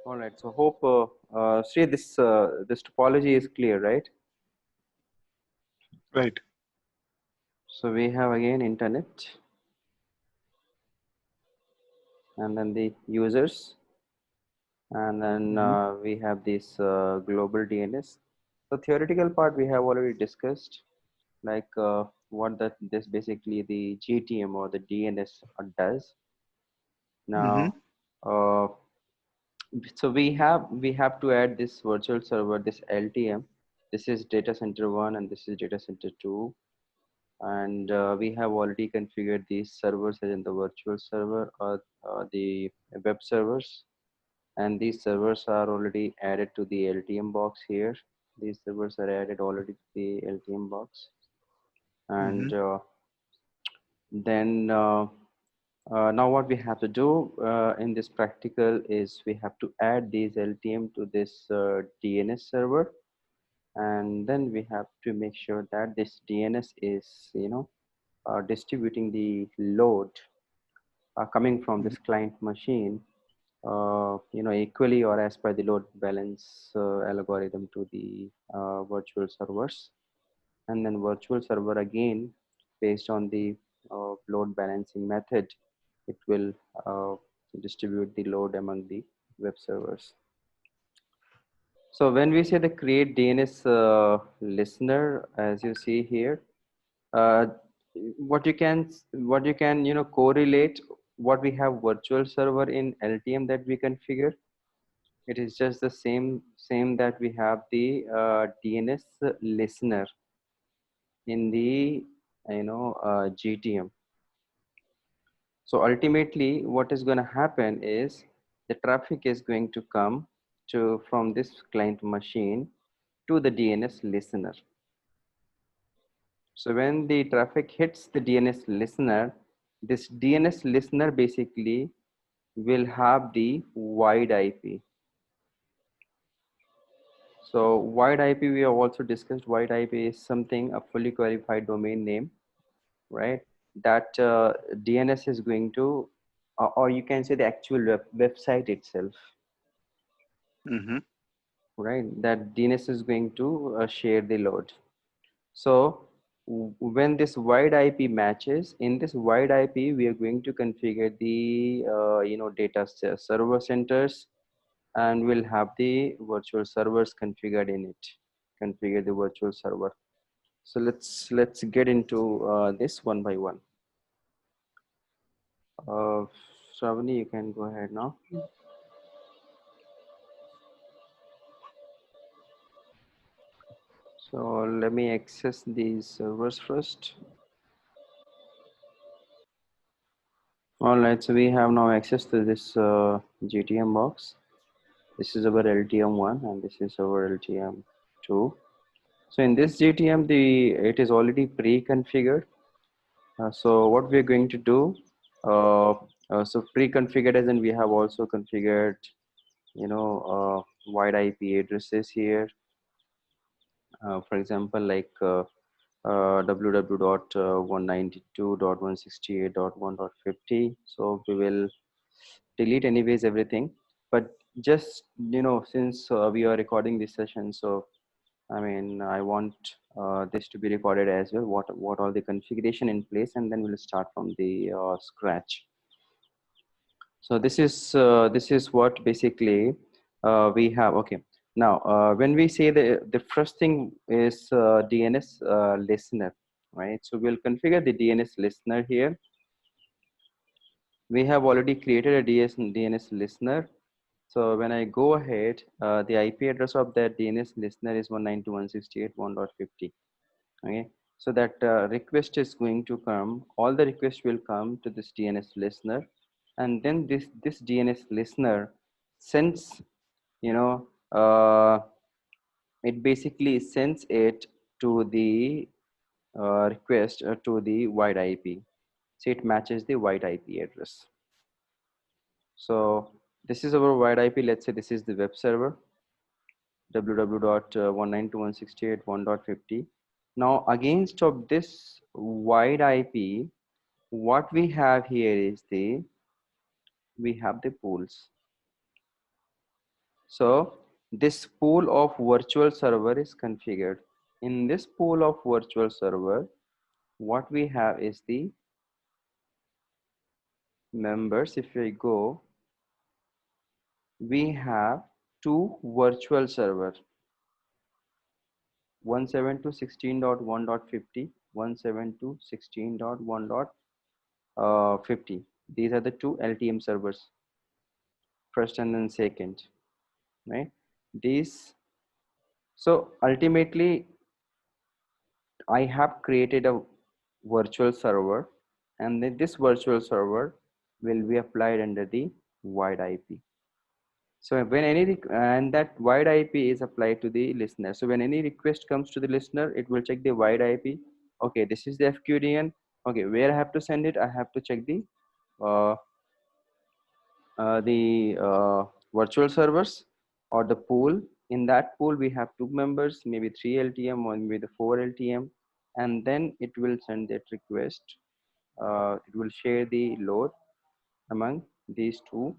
All right. So hope Sri, this topology is clear, right? Right. So we have again internet, and then the users, and then we have this global DNS. The theoretical part we have already discussed, like what this basically the GTM or the DNS does. Now, uh, so we have to add this virtual server, this LTM. This is data center 1 and this is data center 2. And we have already configured these servers as in the virtual server or the web servers, and these servers are already added to the LTM box here. These servers are added already to the LTM box, and then now what we have to do in this practical is we have to add these LTM to this DNS server, and then we have to make sure that this DNS is distributing the load coming from this client machine equally or as per the load balance algorithm to the virtual servers, and then virtual server again based on the load balancing method, it will uh, distribute the load among the web servers. So when we say the create DNS listener, as you see here, uh, what you can correlate what we have virtual server in LTM that we configure. It is just the same that we have the DNS listener in the GTM. So ultimately what is going to happen is the traffic is going to come to from this client machine to the DNS listener. So when the traffic hits the DNS listener, this DNS listener basically will have the wide IP. So wide IP, we have also discussed. Wide IP is something, a fully qualified domain name, right? That DNS is going to, or you can say the actual website itself, right? That DNS is going to share the load. So when this wide IP matches, in this wide IP, we are going to configure the data server centers, and we'll have the virtual servers configured in it. Configure the virtual server. So let's get into this one by one. Shravani, you can go ahead now. So let me access these servers first. All right, so we have now access to this GTM box. This is our LTM1 and this is our LTM2. So in this GTM, it is already pre-configured. So what we're going to do, so pre-configured as in we have also configured, wide IP addresses here. For example, like www.192.168.1.50. So we will delete anyways everything, but just since we are recording this session, so I mean I want this to be recorded as well, what all the configuration in place, and then we'll start from the scratch. So this is what basically we have. Okay, now when we say the first thing is DNS listener, right? So we'll configure the DNS listener here. We have already created a DNS listener. So when I go ahead, the IP address of that DNS listener is 192.168.1.50. Okay, so that request is going to come. All the requests will come to this DNS listener, and then this DNS listener sends, it basically sends it to the request to the wide IP. So it matches the wide IP address. So this is our wide IP. Let's say this is the web server, www.192.168.1.50. Now against of this wide IP, what we have here is we have the pools. So this pool of virtual server is configured. In this pool of virtual server, what we have is the members. If we go, we have two virtual server, 172.16.1.50, 172.16.1.50. These are the two LTM servers, first and then second, right? These, so ultimately I have created a virtual server, and then this virtual server will be applied under the wide IP. So when and that wide IP is applied to the listener. So when any request comes to the listener, it will check the wide IP. Okay, this is the FQDN. Okay, where I have to send it? I have to check uh, the virtual servers or the pool. In that pool, we have two members, maybe 3 LTM or maybe the 4 LTM, and then it will send that request. It will share the load among these two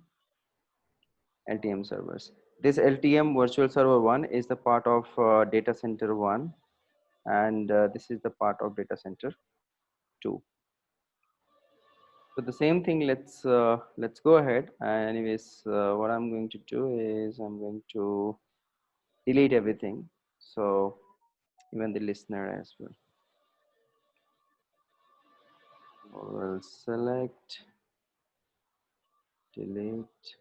LTM servers. This LTM virtual server 1 is the part of data center 1, and this is the part of data center 2. So the same thing, let's go ahead. Anyways, what I'm going to do is I'm going to delete everything, so even the listener as well. We'll select, delete,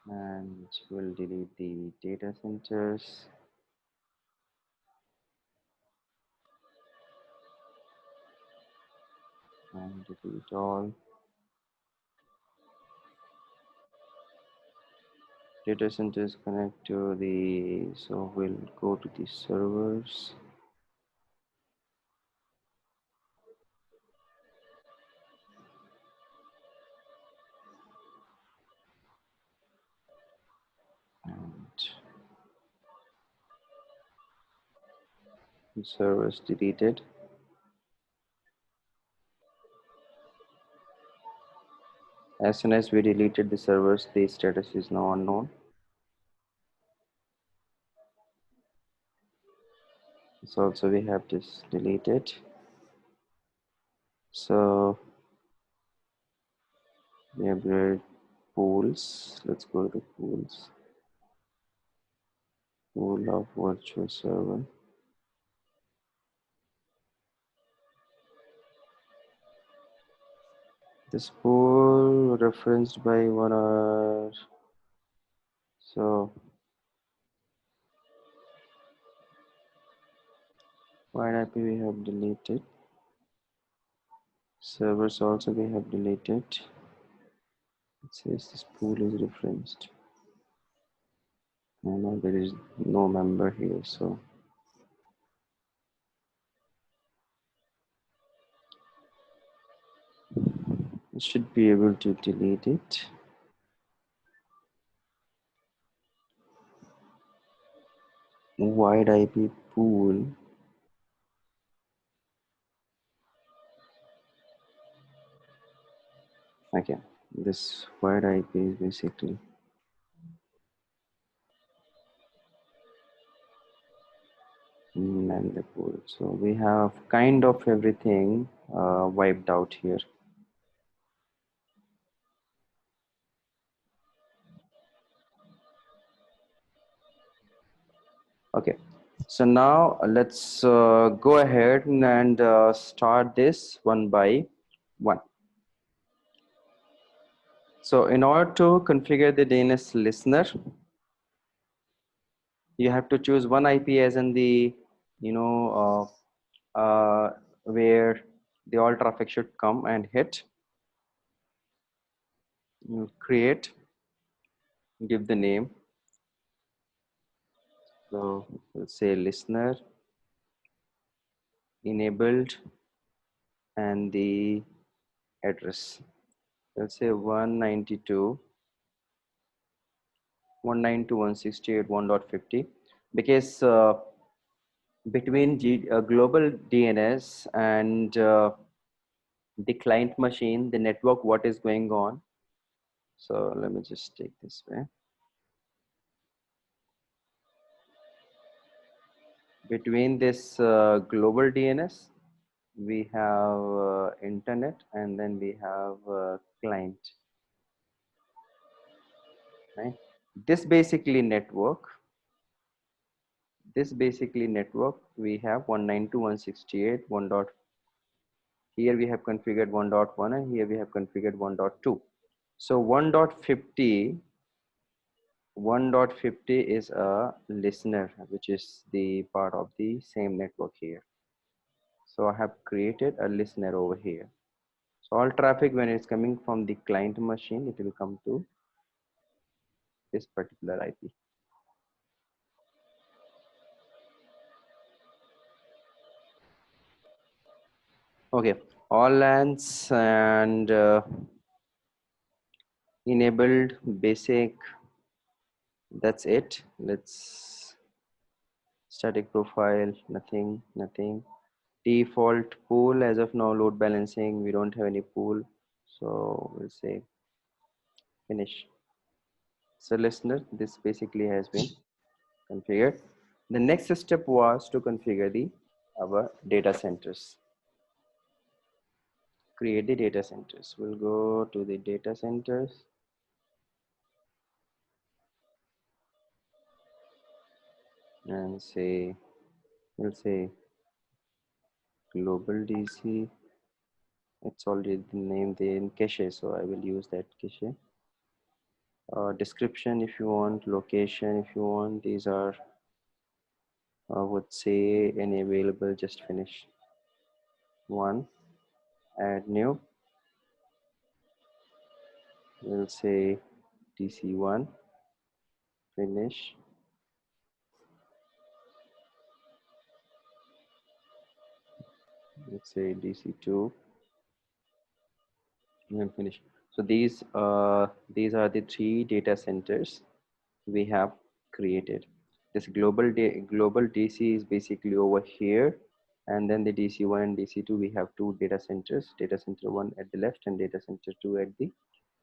and we'll delete the data centers. And delete all. Data centers connect to the, so we'll go to the servers. And the servers deleted. As soon as we deleted the servers, the status is now unknown. So also we have this deleted. So we have the pools. Let's go to pools. Pool of virtual server. This pool referenced by one hour. So wide IP we have deleted. Servers also we have deleted. It says this pool is referenced. No, there is no member here, so I should be able to delete it. Wide IP pool. Okay, this wide IP is basically and the pool. So we have kind of everything wiped out here. Okay, so now let's go ahead and start this one by one. So in order to configure the DNS listener, you have to choose one IP as in the, where the all traffic should come and hit. You create, give the name. So let's say listener, enabled, and the address. Let's say 192.168.1.50, because between global DNS and the client machine, the network, what is going on. So let me just take this way. Between this global DNS, we have internet, and then we have client, right? This basically network, we have 192.168 1 dot. Here we have configured 1.1, and here we have configured 1.2. So 1.50 is a listener, which is the part of the same network here. So I have created a listener over here. So all traffic, when it's coming from the client machine, it will come to this particular IP. Okay, all LANs and enabled basic. That's it. Let's static profile, nothing. Default pool, as of now, load balancing, we don't have any pool. So we'll say finish. So listener, this basically has been configured. The next step was to configure our data centers. Create the data centers. We'll go to the data centers and we'll say global DC. It's already named in cache, so I will use that cache. Description if you want, location if you want. These are, I would say, any available. Just finish. One, add new. We'll say DC1, finish. Let's say DC2 and finish. So these are the 3 data centers we have created. This global DC is basically over here, and then the DC1 and DC2, we have 2 data centers, data center 1 at the left and data center 2 at the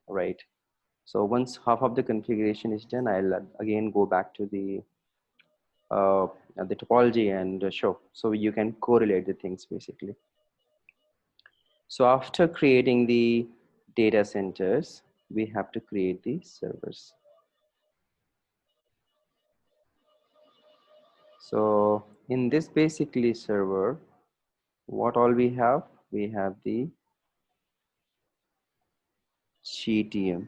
right. So once half of the configuration is done, I'll again go back to the topology and show, so you can correlate the things basically. So after creating the data centers, we have to create the servers. So in this basically server, what all we have the GTM,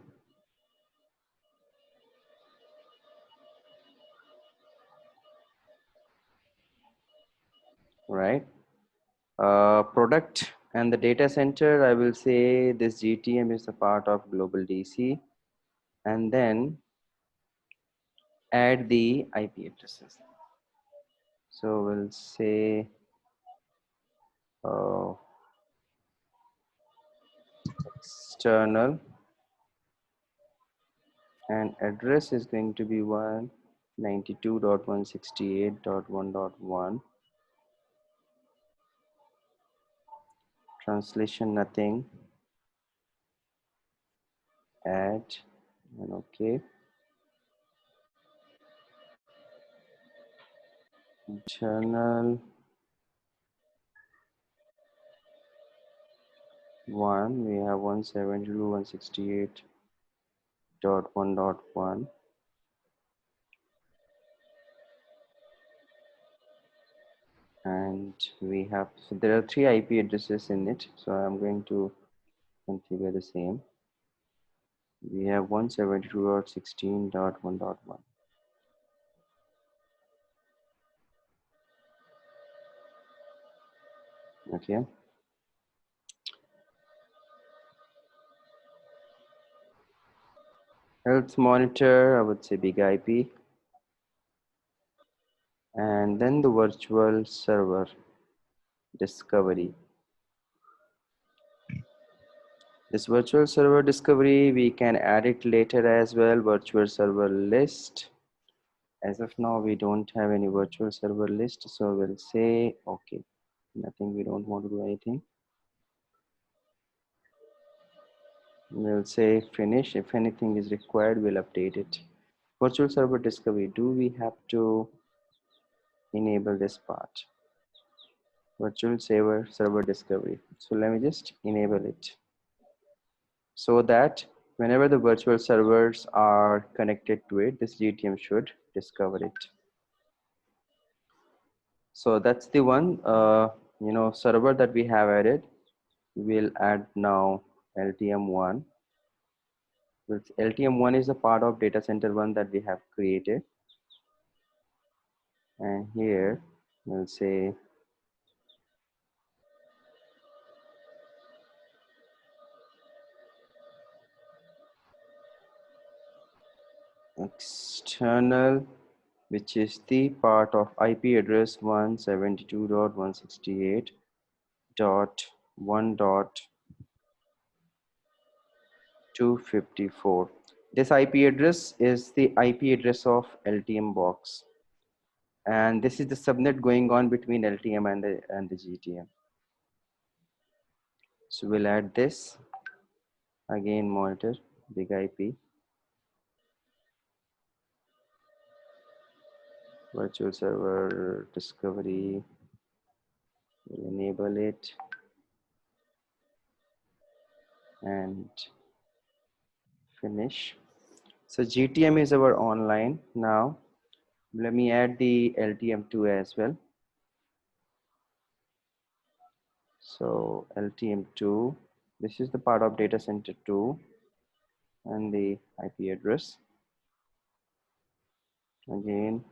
right? Product and the data center, I will say this GTM is a part of global DC, and then add the IP addresses. So we'll say external, and address is going to be 192.168.1.1. Translation nothing, add, and okay. Internal 1, we have 172.168.1.1, and we have, so there are 3 IP addresses in it, so I'm going to configure the same. We have 172.16.1.1. Okay. Health monitor, I would say big IP. And then the virtual server discovery. This virtual server discovery, we can add it later as well. Virtual server list. As of now, we don't have any virtual server list, so we'll say okay. Nothing, we don't want to do anything. We'll say finish. If anything is required, we'll update it. Virtual server discovery. Do we have to enable this part? Virtual server discovery. So let me just enable it so that whenever the virtual servers are connected to it, this GTM should discover it. So that's the one server that we have added. We'll add now LTM1. LTM1 is a part of data center 1 that we have created, and here we'll say external, which is the part of IP address 172.168.1.254. This IP address is the IP address of LTM box, and this is the subnet going on between LTM and the GTM. So we'll add this again, monitor big IP virtual server discovery. We'll enable it and finish. So GTM is our online now. Let me add the LTM2 as well. So LTM2, this is the part of data center 2 and the IP address. Again,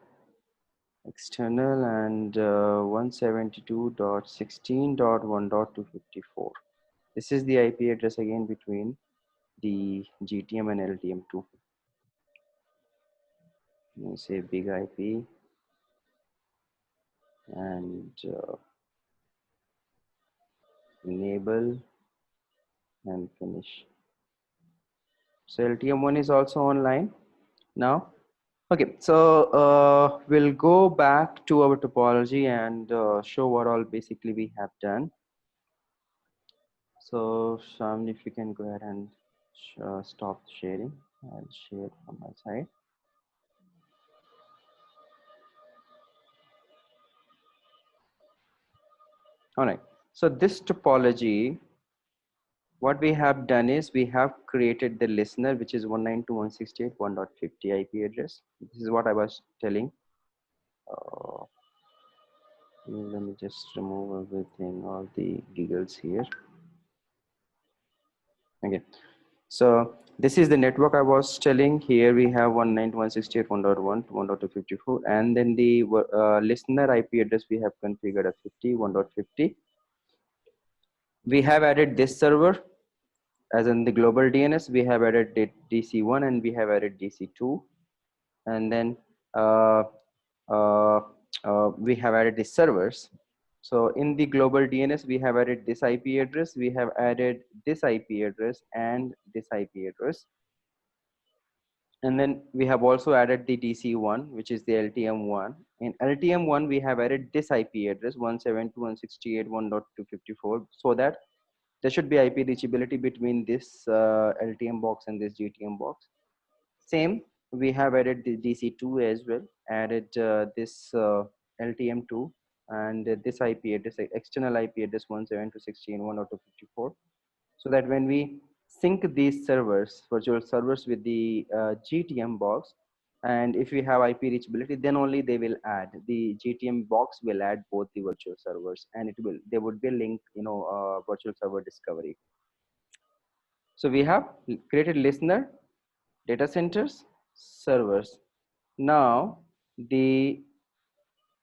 external and 172.16.1.254. This is the IP address again between the GTM and LTM2. Let me say big IP and enable and finish. So LTM1 is also online now. Okay, so we'll go back to our topology and show what all basically we have done. So Sham, if you can go ahead and stop sharing, I'll share from my side. All right, so this topology, what we have done is we have created the listener, which is 192.168.1.50 IP address. This is what I was telling. Let me just remove everything, all the giggles here. Okay, so this is the network I was telling. Here we have 192.168.1.1 to 1.254, and then the listener IP address we have configured as 1.50. We have added this server as in the global DNS. We have added DC1 and we have added DC2, and then uh, uh, we have added the servers. So in the global DNS, we have added this IP address, we have added this IP address and this IP address. And then we have also added the DC1, which is the LTM1. In LTM1, we have added this IP address 172.168.1.254, so that there should be IP reachability between this LTM box and this GTM box. Same, we have added the DC2 as well, added this LTM2 and this IP address, external IP address 172.16.1.254, so that when we sync these servers, virtual servers, with the GTM box, and if we have IP reachability, then only they will add, the GTM box will add both the virtual servers, and there would be a link, virtual server discovery. So we have created listener, data centers, servers. Now the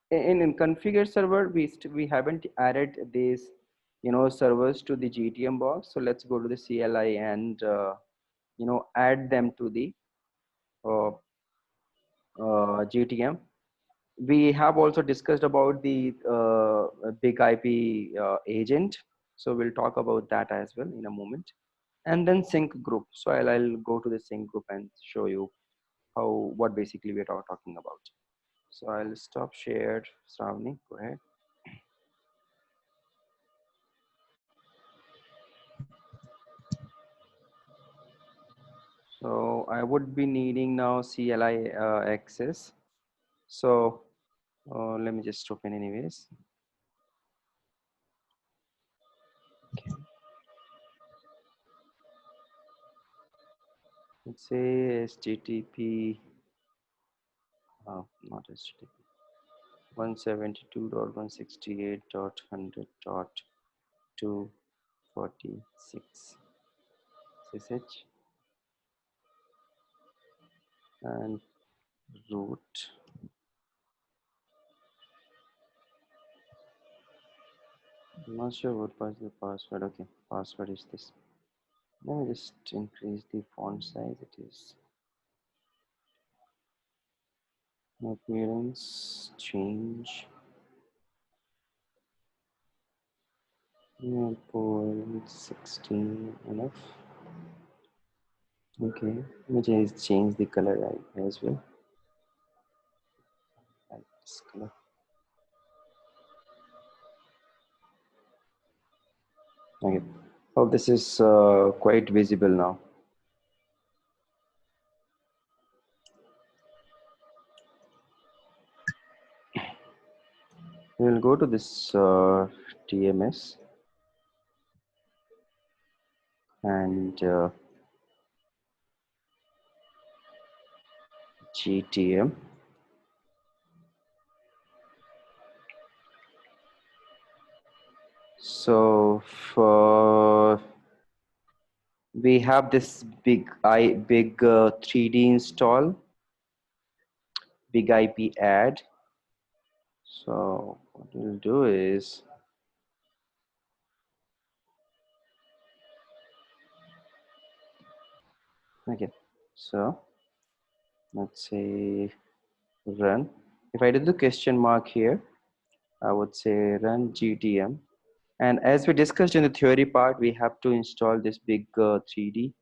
in configure server, we haven't added these servers to the GTM box. So let's go to the CLI and add them to the uh, GTM. We have also discussed about the big IP agent, so we'll talk about that as well in a moment. And then sync group. So I'll go to the sync group and show you what basically we're talking about. So I'll stop shared. Shravani, go ahead. I would be needing now CLI access. So let me just open anyways. Okay. Let's say HTTP, not HTTP, 172.168.100.246 SSH and root. I'm not sure what was the password. Okay, password is this. Let me just increase the font size. It is appearance change 0.16 enough. Okay, let me change the color as well. Like this color. Okay. Oh, this is quite visible now. We will go to this TMS and GTM. So for we have this big 3D install, big IP add. So what we'll do is okay. So let's say run. If I do the question mark here, I would say run GTM. And as we discussed in the theory part, we have to install this big 3D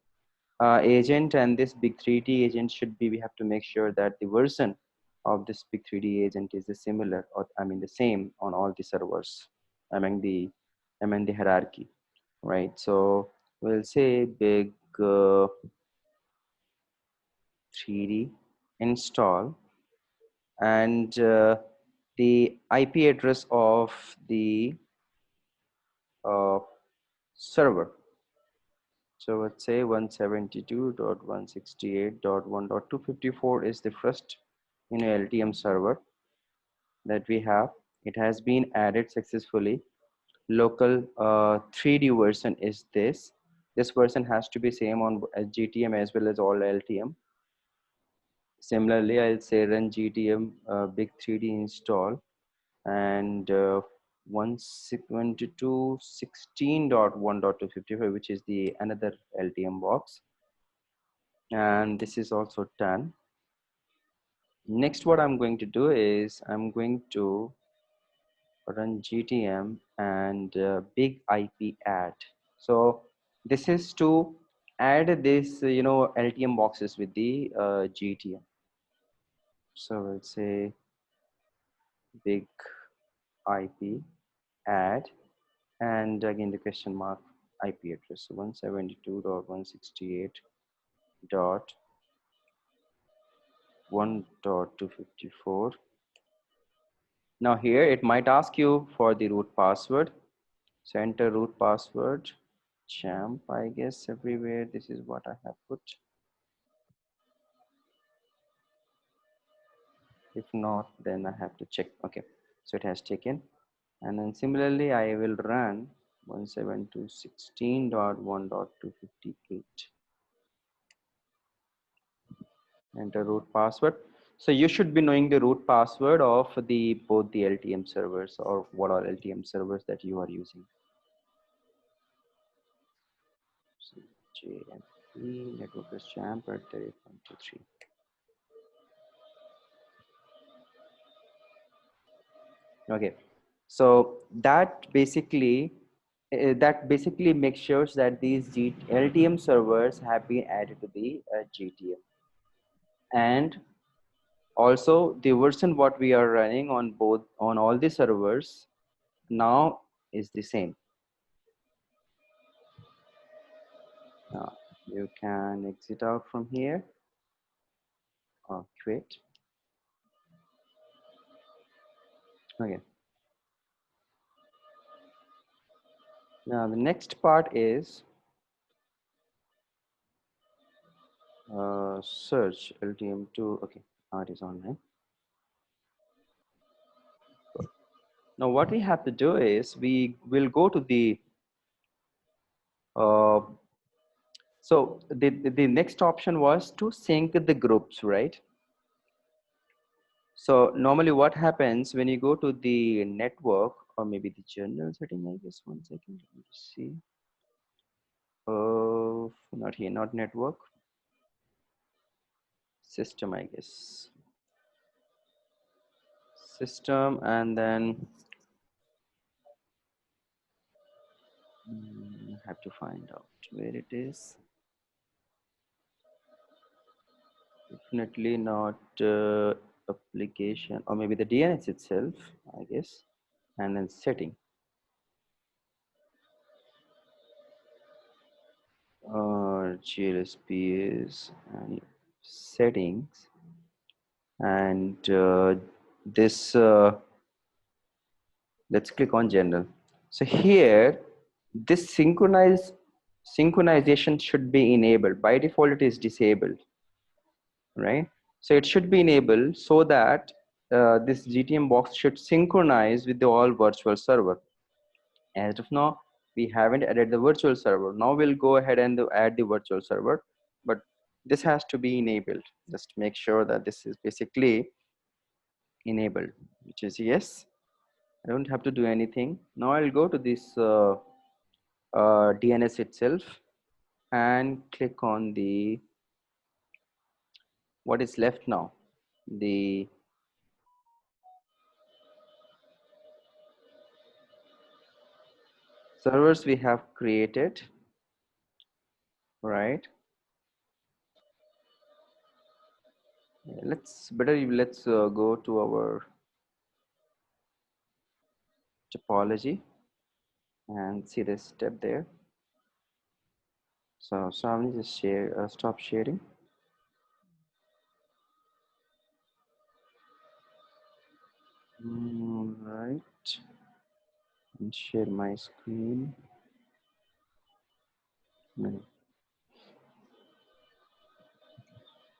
agent, and this big 3D agent should be, we have to make sure that the version of this big 3D agent is the similar, or I mean the same on all the servers. I mean the hierarchy, right? So we'll say big 3D install, and the IP address of the uh, server. So let's say 172.168.1.254 is the first LTM server that we have. It has been added successfully. Local 3D version is this. This version has to be same on GTM as well as all LTM. Similarly, I'll say run GTM big 3D install and 172.16.1.255, which is the another LTM box. And this is also done. Next, what I'm going to do is I'm going to run GTM and big IP add. So this is to add this LTM boxes with the GTM. So we'll say big IP add, and again the question mark IP address 172.168.1.254. Now here it might ask you for the root password. So enter root password, champ, I guess everywhere. This is what I have put. If not, then I have to check. Okay, so it has taken. And then similarly, I will run 172.16.1.258. Enter root password. So you should be knowing the root password of both the LTM servers, or what are LTM servers that you are using. So JMP network is champ at 8.23. Okay, so that basically makes sure that these LTM servers have been added to the GTM, and also the version what we are running on all the servers now is the same. Now you can exit out from here Create. Okay. Now the next part is search LTM2. Okay, now it is online. Now what we have to do is we will go to the uh, so the next option was to sync the groups, right? So normally what happens when you go to the network or maybe the general setting, I guess, one second, let me just see. Not here, not network, system, I guess. System, and then I have to find out where it is. Definitely not application, or maybe the DNS itself, I guess, and then setting. GLSP is settings, and this let's click on general. So here this synchronization should be enabled. By default it is disabled, right? So it should be enabled so that this GTM box should synchronize with the all virtual server. As of now we haven't added the virtual server. Now we'll go ahead and add the virtual server, but this has to be enabled. Just make sure that this is basically enabled, which is yes. I don't have to do anything. Now I'll go to this DNS itself and click on the what is left now, the servers we have created, right? Let's go to our topology and see this step there. So I'm just stop sharing. Right, and share my screen.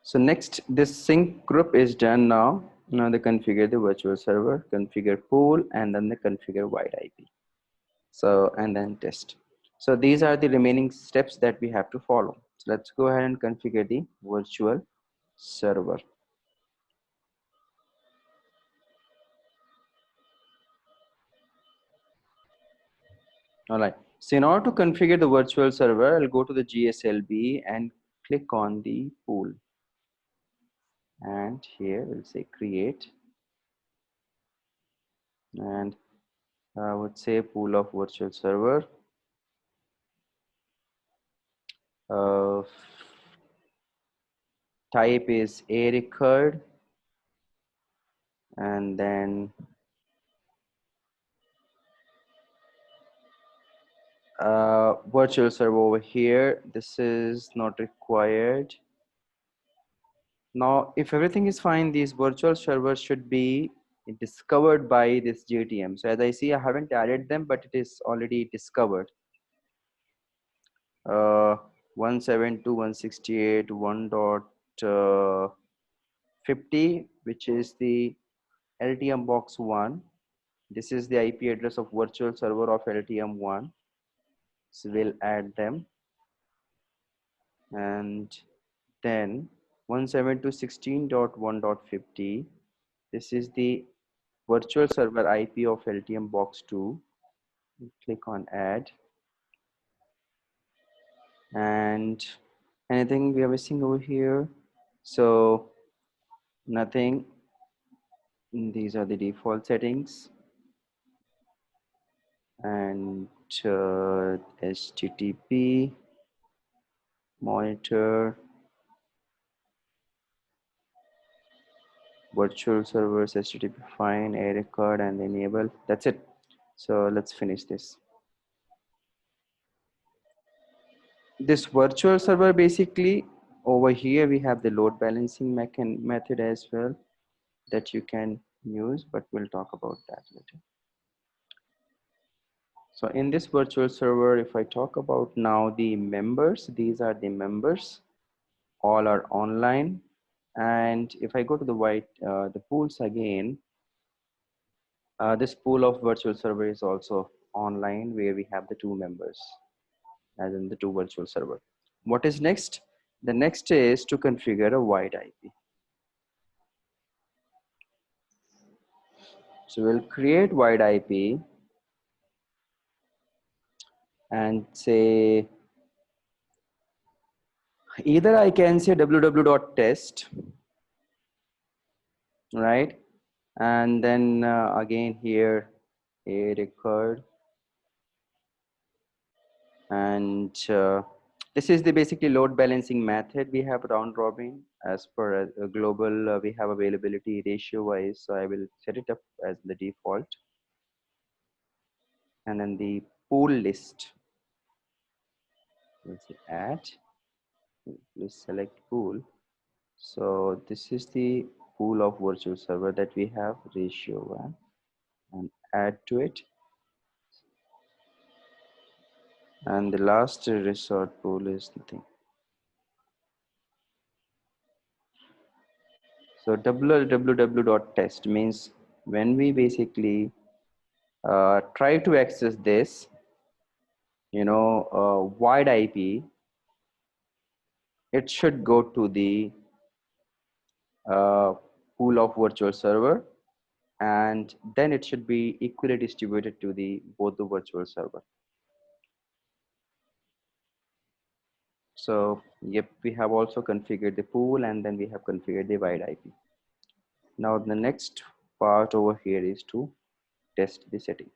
So next, this sync group is done now. Now they configure the virtual server, configure pool, and then they configure wide IP. So, and then test. So these are the remaining steps that we have to follow. So let's go ahead and configure the virtual server. All right. So in order to configure the virtual server, I'll go to the GSLB and click on the pool. And here we'll say create. And I would say pool of virtual server. Type is a record, and then virtual server over here. This is not required. Now if everything is fine, these virtual servers should be discovered by this GTM. So as I see, I haven't added them, but it is already discovered. 172.168 1.50, which is the LTM box 1. This is the IP address of virtual server of LTM1. So we'll add them, and then 172.16.1.50. This is the virtual server IP of LTM box 2. Click on add, and anything we are missing over here? So nothing. These are the default settings, and HTTP monitor, virtual servers, HTTP fine, a record, and enable. That's it. So let's finish this. This virtual server basically Over here we have the load balancing method as well that you can use, but we'll talk about that later. So in this virtual server, if I talk about now the members, these are the members, all are online. And if I go to the pools again, this pool of virtual server is also online, where we have the two members, as in the two virtual server. What is next? The next is to configure a wide IP. So we'll create wide IP and say, either I can say www.test, right? And then again here, a record, and this is the basically load balancing method. We have round robin as per a global, we have availability ratio wise. So I will set it up as the default. And then the pool list, let's say add, please select pool. So this is the pool of virtual server that we have, ratio 1, and add to it. And the last resort pool is nothing. So www.test means when we basically try to access this, wide IP, it should go to the uh, pool of virtual server, and then it should be equally distributed to the both the virtual server. So yep, we have also configured the pool, and then we have configured the wide IP. Now the next part over here is to test the setting.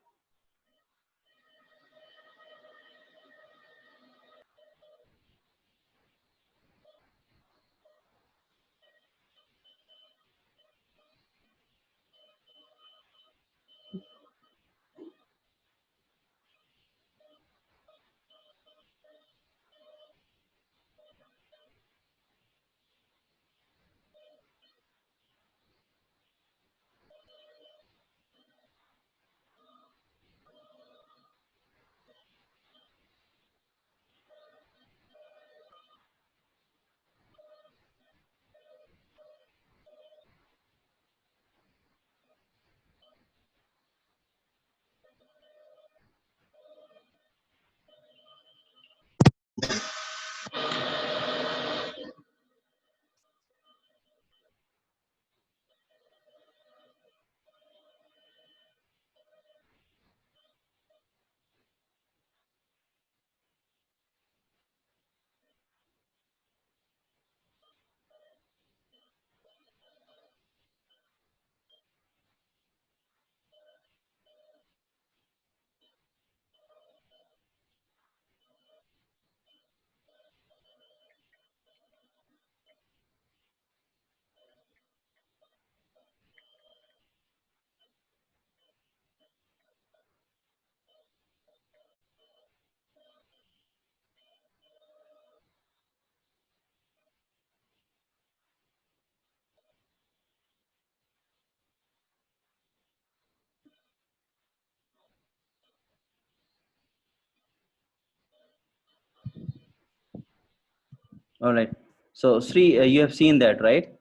All right. So Sri, you have seen that, right?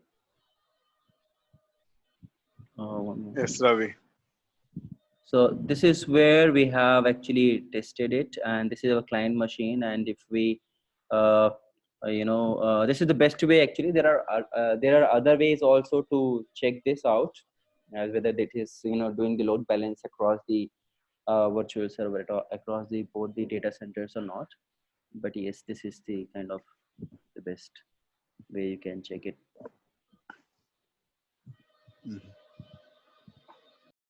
One more. Yes, Ravi. So this is where we have actually tested it, and this is our client machine. And if we, this is the best way. Actually, there are other ways also to check this out, as whether it is doing the load balance across the virtual server across the both the data centers or not. But yes, this is the kind of the best way you can check it.